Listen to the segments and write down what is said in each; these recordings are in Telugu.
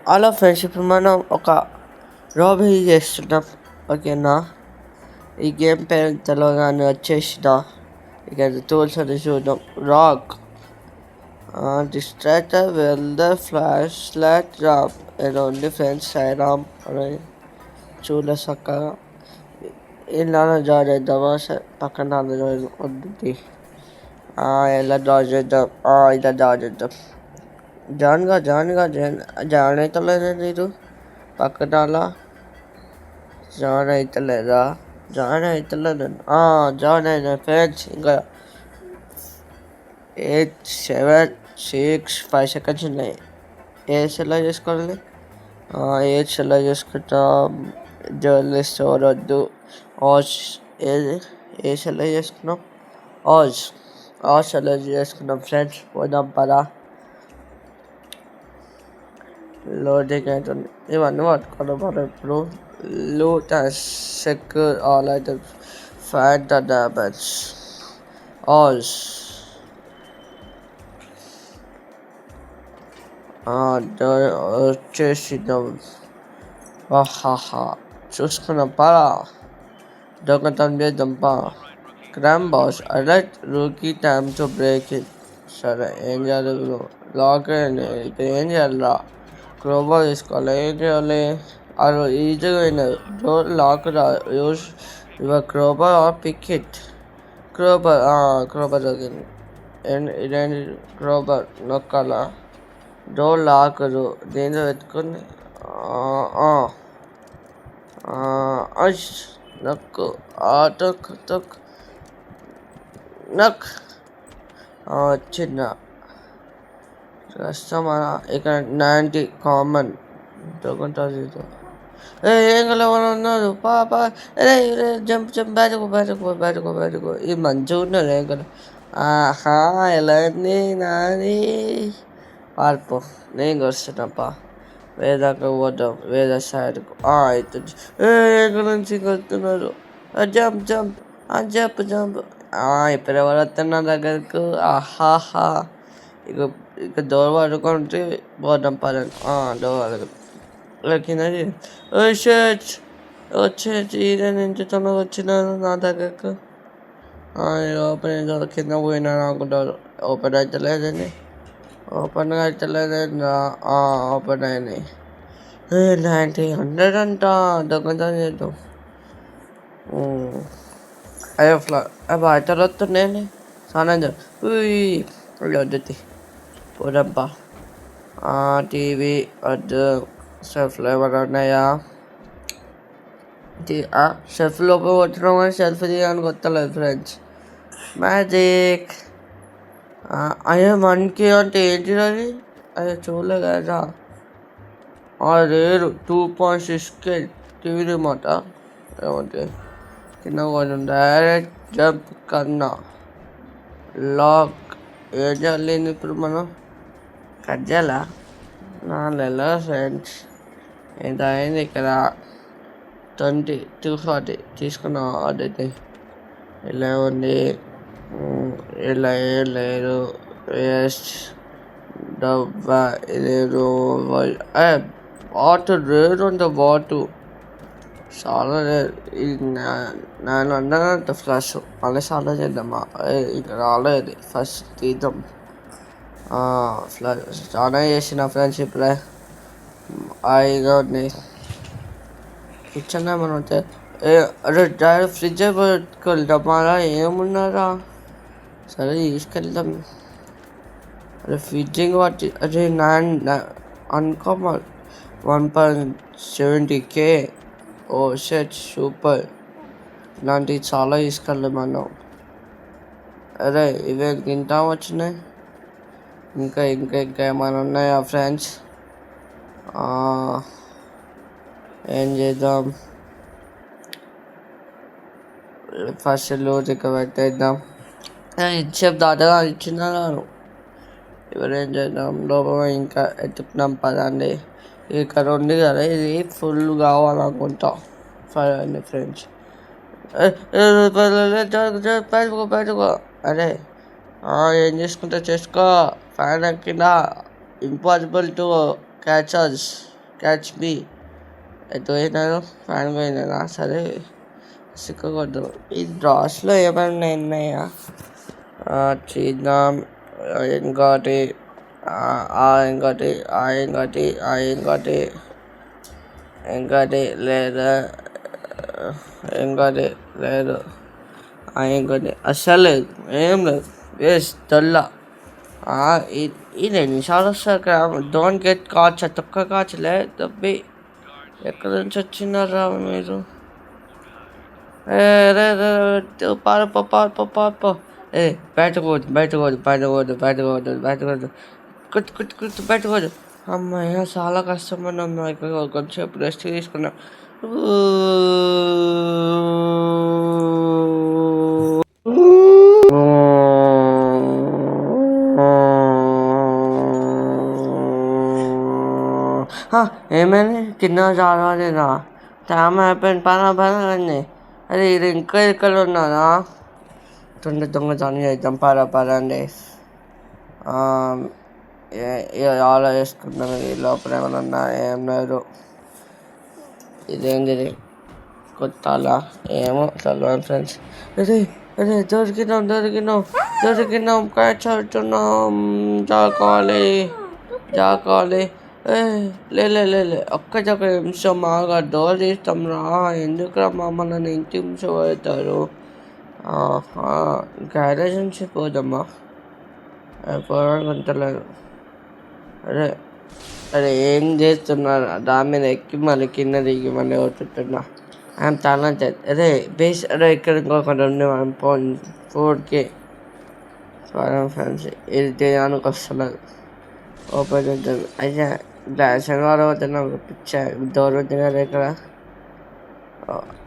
హలో ఫ్రెండ్స్, ఇప్పుడు మనం ఒక రాబరీ చేస్తున్నాం. ఓకేనా, ఈ గేమ్ పేరు తెలవగానే వచ్చేసిన ఇక టూల్స్ అని చూద్దాం. Rock distractor welder flash light Ram and only friends Sairam అని చూడలే చక్కగా. ఇలా జాయిన్ చేద్దామా? పక్కన వద్దు, ఎలా జాయిన్ చేద్దాం? ఇలా జాయిన్ చేద్దాం. జాయిన్ అవుతలేదా? మీరు పక్కన జాయిన్ అవుతలేదా? జాయిన్ అయినా ఫ్రెండ్స్. ఇంకా 8 7 6 5 సెకండ్స్ ఉన్నాయి. ఏ సెలెక్ట్ చేసుకోవాలి? ఏది సెలెక్ట్ చేసుకుంటాం? జర్నలిస్ట్ వద్దు. ఆజ్ ఏది సెలెక్ట్ చేసుకున్నాం? ఆజ్ సెలెక్ట్ చేసుకున్నాం ఫ్రెండ్స్. పోదాం పదా. లోడింగ్ అవుతుంది. ఇవన్నీ పట్టుకోవడం మనం ఇప్పుడు. Loot and secure all items, find the damage. All వచ్చేసినాం. చూసుకున్నాం పరా. దొంగతనం చేద్దాం పా. Crime boss alert, rookie time to break in. సరే, ఏం చేయాలి? లాక్ అయ్యింది. ఇప్పుడు ఏం చేయాలిరా? క్రోబా తీసుకోవాలి. ఏం చేయాలి? అది ఈజీగా అయినది. డోర్ లాక్ రా. Use your crowbar or pick it. Crowbar దొరికింది. ఇదేంటి? క్రోబా నొక్కాలా? డోర్ లాకరు దీంట్లో పెట్టుకుని నొక్కు. తొక్ నొక్. వచ్చిందా? కష్టమా? ఇక్కడ 90 కామన్. ఏం కలవని ఉన్నారు? పాపా జంప్ బయటకు. ఇది మంచిగా ఉన్నది. ఏం కదా? ఎలా ఉంది నాది? పారిపో, నేను వస్తున్నప్పా. వేదాకా పోదాం, వేద సైడ్కు. అవుతుంది. ఎక్కడ నుంచి వెళ్తున్నారు? జంప్. ఇప్పుడు ఎవరు వస్తున్నారు దగ్గరకు? ఇక డోర్ పడుకుంటే పోదాం పదండి. డోర్ పడుకుంది కిందకి. వచ్చేసి ఇదే నుంచి తొందరగా వచ్చినారు నా దగ్గరకు. ఓపెన్ కింద పోయినారు అనుకుంటారు. ఓపెన్ అవుతలేదండి. ఓపెన్ అయినాయి. 90 అంట. దొంగతనం చేద్దాం. అయ్యో బయటలు వస్తున్నాయండి. స్నానం వద్దు. పోదబ్బా. టీవీ వద్దు. షెల్ఫ్లో ఏమైనా ఉన్నాయా? షెల్ఫ్ లోపల వచ్చినాం కానీ షెల్ఫ్ తీయడానికి వస్తలేదు ఫ్రెండ్స్. మ్యాజిక్. అయ్యో మనకి అంటే ఏంటిది అది? అయ్యో చూడలే కదా. రేరు 2.6K టీవీ రిమోట్ ఏమంటే కింద కొంచెం డైరెక్ట్ జంప్ కన్నా. లాక్. ఏం చేయాలి ఇప్పుడు మనం? కట్ చేయాలా? నా ఫ్రెండ్స్ ఎంత అయింది ఇక్కడ? 240 తీసుకున్నాం. ఆర్డర్ ఇలా ఉంది. ఇలా ఏం లేదు. వేస్ట్ డబ్బా. ఇది వాటర్ రేరు అంటే వాటర్ చాలా లేదు. ఇది 900 ఫ్లష్. మళ్ళీ చాలా చేద్దామా? ఇక్కడ రాలేదు. ఫస్ట్ తీద్దాం. ఫ్లష్ చాలా చేసిన ఫ్రెండ్స్. ఇప్పుడే హాయిగా ఉంది. కిచెన్ ఏమన్నా ఉంటే అరే డైరెక్ట్ ఫ్రిడ్జ్ పెట్టుకెళ్తామారా? ఏమున్నారా? సరే తీసుకెళ్తాం. అరే ఫ్రిడ్జింగ్ వాటి అరే అన్కామన్ 1.70K. ఓ షెట్ సూపర్. ఇలాంటివి చాలా తీసుకెళ్ళాం మనం. అరే ఇవే గింటా వచ్చినాయి. ఇంకా ఏమైనా ఉన్నాయా ఫ్రెండ్స్? ఏం చేద్దాం? ఫస్ట్ లోడ్ ఇక పెట్టేద్దాం. ఇచ్చేపు దాటగా ఇచ్చినాను. ఎవరేం చేద్దాం? లోపల ఇంకా ఎత్తుకున్నాం పదండి. ఇక్కడ ఉంది కదా, ఇది ఫుల్ కావాలనుకుంటా. Five friends. బయటకు. అరే ఏం చేసుకుంటా చేసుకో. ఫ్యాన్ కింద ఇంపాసిబుల్ టు క్యాచర్స్. క్యాచ్ బి ఎటు పోయినారు ఫ్యాన్ పోయినారా సరే సిక్కకూడదు. ఈ డ్రాస్లో ఏమైనా ఉన్నాయా చూద్దాం. ఇంకోటి ఇంకోటి లేదు అస్సలు లేదు, ఏం లేదు, వేస్ట్ తెల్ల. ఈ 2 నిమిషాలు వస్తారు. డోంట్ గెట్ కాచ్, తొక్క కాచలే దబ్బి. ఎక్కడి నుంచి వచ్చినారా మీరు? పారిపో. బయటకోదు కుట్టు బయటకోదు. అమ్మాయి చాలా కష్టపడినా ఇక్కడ కొంచెంసేపు రెస్ట్ తీసుకున్నా. ఏమైంది కింద చాలాలేదా? టైం అయిపోయింది, పని. అరే ఇది ఇంకా ఇక్కడ ఉన్నారా? దొంగతనం చేద్దాం పదండి. ఆలోచిస్తున్నాను ఈ లోపల ఏమైనా ఉన్నా. ఏం లేదు. ఇదేంటిది కొత్తాలా ఏమో చదవాలి ఫ్రెండ్స్. అరే దొరికినాం క్యాచ్ అవుతున్నాం. జాకాలి లే ఒక్క నిమిషం బాగా డోర్ తీస్తాం రా. ఎందుకురా మమ్మల్ని ఇంటి నిమిషం పెడతారు? గ్యారేజ్ నుంచి పోదమ్మా, పోవడానికి అంతలేదు. అరే ఏం చేస్తున్నారు? దాని మీద ఎక్కి మళ్ళీ కింద దిగి మళ్ళీ కొట్టుతున్నా. I'm talented. అరే ఇక్కడ ఇంకొక 1.4K ఫ్రెండ్స్. ఇది తీయడానికి వస్తున్నారు. ఓపెన్ చేద్దాం. అయితే శనివారం అవుతున్నా పిచ్చా డోర్ వచ్చినారు ఇక్కడ.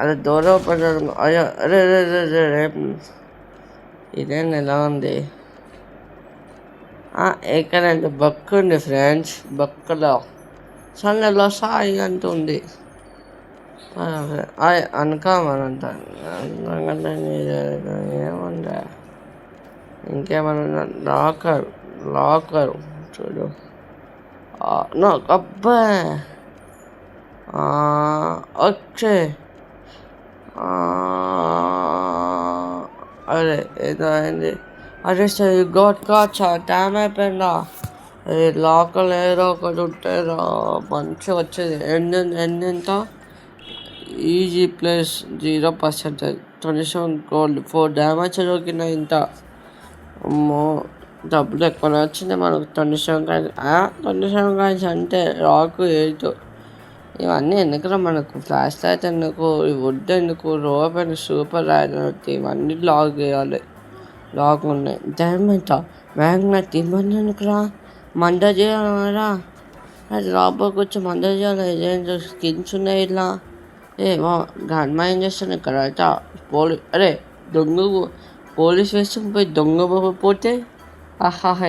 అదే డోర్ ఓపెన్ అయ్యో అరే ఇదేం ఎలా ఉంది? ఎక్కడంటే బక్కు ఉంది ఫ్రెండ్స్. బక్కలో సన్నలో సాయి అంటుంది. అనుకోమనంట ఏముందా? ఇంకేమన్నా లాకర్ చూడు. నాకు అబ్బా వచ్చే అరే ఏదో అయింది. అరే సార్ కాచ్ టైం అయిపోయిందా? అరే లాకర్ ఏదో ఒకటి ఉంటారా మంచిగా వచ్చేది. ఎంత ఈజీ ప్లస్ 0%, 27 gold, 4 డ్యామేజ్ దొరికిన. ఇంత అమ్మో డబ్బులు ఎక్కువ వచ్చింది మనకు. 27 కాయిన్స్ అంటే రాకు 8. ఇవన్నీ ఎందుకురా మనకు? ఫ్లాష్ లైట్ ఎందుకు? ఈ వుడ్ ఎందుకు? రోప్ అండ్ సూపర్ రాయడానికి ఇవన్నీ లాక్ చేయాలి. లాక్ ఉన్నాయి. డైమండ్ మ్యాగ్నెట్ ఇవన్నీ ఎందుకురా? మంట చేయాలరా? అది రాబోకి వచ్చి మంట చేయాలి. ఇదేంటో స్కిన్స్ ఉన్నాయి ఇలా. గన్మా ఏం చేస్తాను ఇక్కడ? అరే దొంగ పోలీస్ వేసుకుని పోయి దొంగ పోతే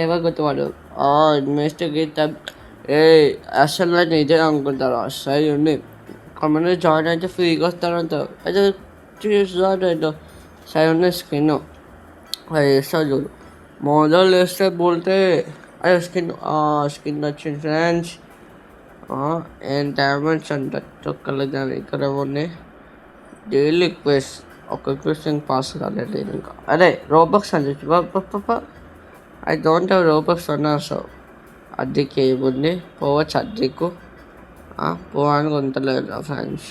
ఎవరు కొత్తవాడు? ఇన్వెస్టిగేట్. అసలు నేను ఇదే అనుకుంటారు. సరే ఉండి కమ్యూనిటీ జాయిన్ అయితే ఫ్రీగా వస్తారంట. అయితే చూసాడు సరే ఉన్న స్కిన్ అది వేస్తాడు చూడు. మోడల్ వేస్తే పోతే అదే స్కిన్ వచ్చింది ఫ్రెండ్స్. ఏం డ్యామేజ్ అంట చొక్కలు కానీ ఇక్కడ ఉన్నాయి. డైలీ క్వెస్ట్ ఒక క్వశ్చన్ పాస్ కాలేదు ఇంకా. అరే రోబక్స్ అని ఐ డోంట్ హ్యావ్ రోబక్స్ అన్నారు. సో అద్దెకి ఏముంది పోవచ్చు అద్దెకు. పోవడానికి ఉంటలేదు ఫ్రెండ్స్.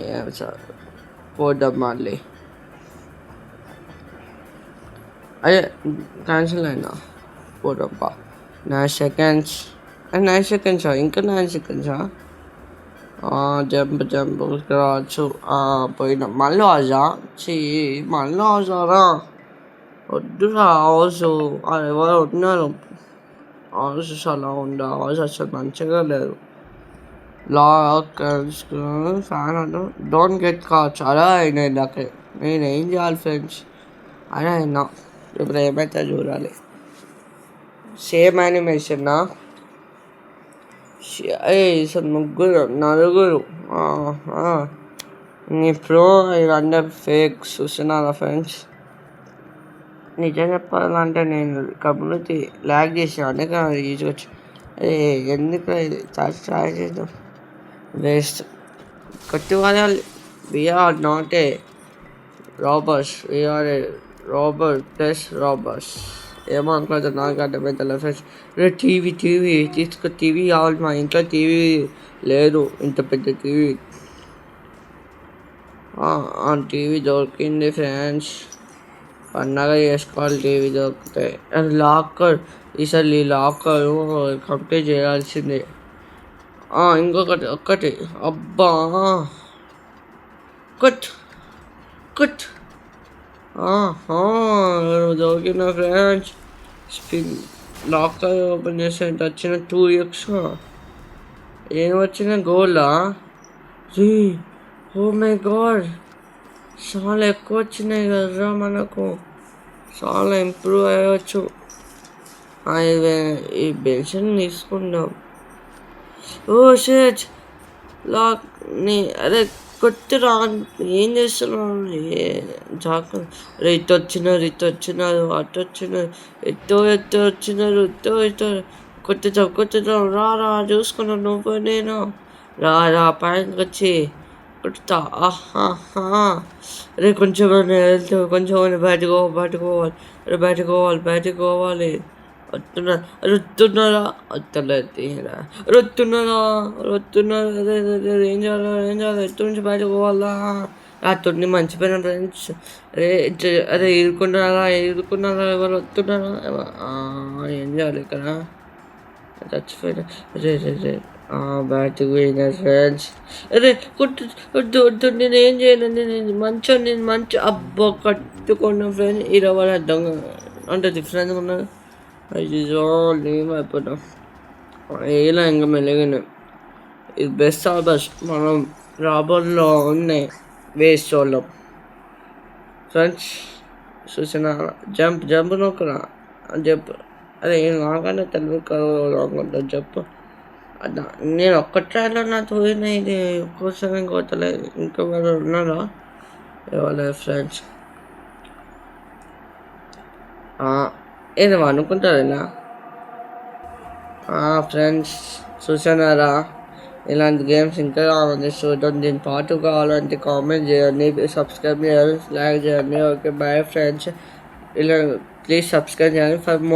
ఏం సార్ పోద్దాం మళ్ళీ. అదే క్యాన్సిల్ అయినా పోదాంపా. 9 seconds ఇంకా 9 seconds. జంప్ రావచ్చు. పోయినా మళ్ళీ ఆజారా వద్దురా. హౌస్ ఎవరు ఉన్నారు? హౌస్ అలా ఉండే హౌస్ అసలు మంచిగా లేదు. లాక్ ఫ్యాన్ అంటూ డోంట్ గెట్ కాచ్. అలా అయినా ఇందాకే నేనేం చేయాలి ఫ్రెండ్స్? అలా అయినా ఇప్పుడు ఏమైతే చూడాలి. సేమ్ యానిమేషన్ నలుగురు నీ ప్రో ఇదంతా ఫేక్ చూస్తున్నారా ఫ్రెండ్స్? నిజం చెప్పాలంటే నేను కమ్యూనిటీ ల్యాగ్ చేసాను. అందుకే తీసుకొచ్చి అరే ఎందుకు ఇది ట్రై చేద్దాం. వేస్ట్ కొట్టి వాడాలి. We are not a robbers, we are a robber plus robbers. ఏమో అనుకోలేదు, నాకు అర్థమైతే ఫ్రెండ్స్. టీవీ తీసుకో, టీవీ కావాలి. మా ఇంట్లో టీవీ లేదు, ఇంత పెద్ద టీవీ. టీవీ దొరికింది ఫ్రెండ్స్, పండగ చేసుకోవాలి టీవీ దొరికితే. లాకర్, ఈసారి ఈ లాకర్ కంప్లీట్ చేయాల్సిందే. ఒక్కటి అబ్బా కట్ కట్ దొరికిన ఫ్రెండ్స్. స్పిన్ లాకర్ ఓపెన్ చేస్తే వచ్చిన 2x ఏం వచ్చిన గోల్డా. ఓ మై గాడ్, చాలా ఎక్కువ వచ్చినాయి కదరా, మనకు చాలా ఇంప్రూవ్ అయ్యవచ్చు. ఈ బెన్షన్ తీసుకుందాం. ఓ షేట్ లాక్ నీ, అరే కొట్టురా, ఏం చేస్తున్నావు? జాక ఇటు వచ్చినారు అటు వచ్చినారు, ఎట్టో వచ్చినారు, ఎట్టో కొట్టుతాం రా చూసుకున్నావు నువ్వు నేను. రా పైనకి వచ్చి కొట్టుతా. అరే కొంచెం వెళ్తూ కొంచెం బయటకు పోవాలి. రుత్తున్నారా అదే ఏం చేయాలి ఎత్తు నుంచి బయటకు పోవాలా. రాత్రి మంచిపోయిన ఫ్రెండ్స్. అరే ఇరుకున్నారా ఎవరు వస్తున్నారా? ఏం చేయాలి ఇక్కడ? చచ్చిపోయినా. రే బయటకు పోయినా ఫ్రెండ్స్. అరే వద్దు నేను ఏం చేయలేదు, నేను మంచి అబ్బా కట్టుకున్నా ఫ్రెండ్స్. 20 దొంగ అంటే డిఫరెంట్గా ఉన్నది. అయ్యో లీవ్ అయిపోతాం. ఇలా ఇంకా మెలిగిన ఇది బెస్ట్ ఆల్బస్. మనం రాబర్లో ఉన్నాయి వేస్ట్ వాళ్ళం ఫ్రెండ్స్. చూసిన జంప్ నొక్కరా జంప్. అదే నాకన్నా తెలుగు కాకుండా జంప్. నేను ఒక్క ట్రైలో నా తోయిన ఇది ఒక్కోసారి ఇంకోతలేదు. ఇంకెవరు ఉన్నారా? ఎవరు ఫ్రెండ్స్? ఏదో అనుకుంటారు ఇలా. ఫ్రెండ్స్ చూసారా, ఇలాంటి గేమ్స్ ఇంకా కావాలంటే చూద్దాం. దీని పాటు కావాలంటే కామెంట్ చేయండి, సబ్స్క్రైబ్ చేయండి, లైక్ చేయండి. Okay bye friends. ఇలా ప్లీజ్ సబ్స్క్రైబ్ చేయండి ఫర్ మోర్.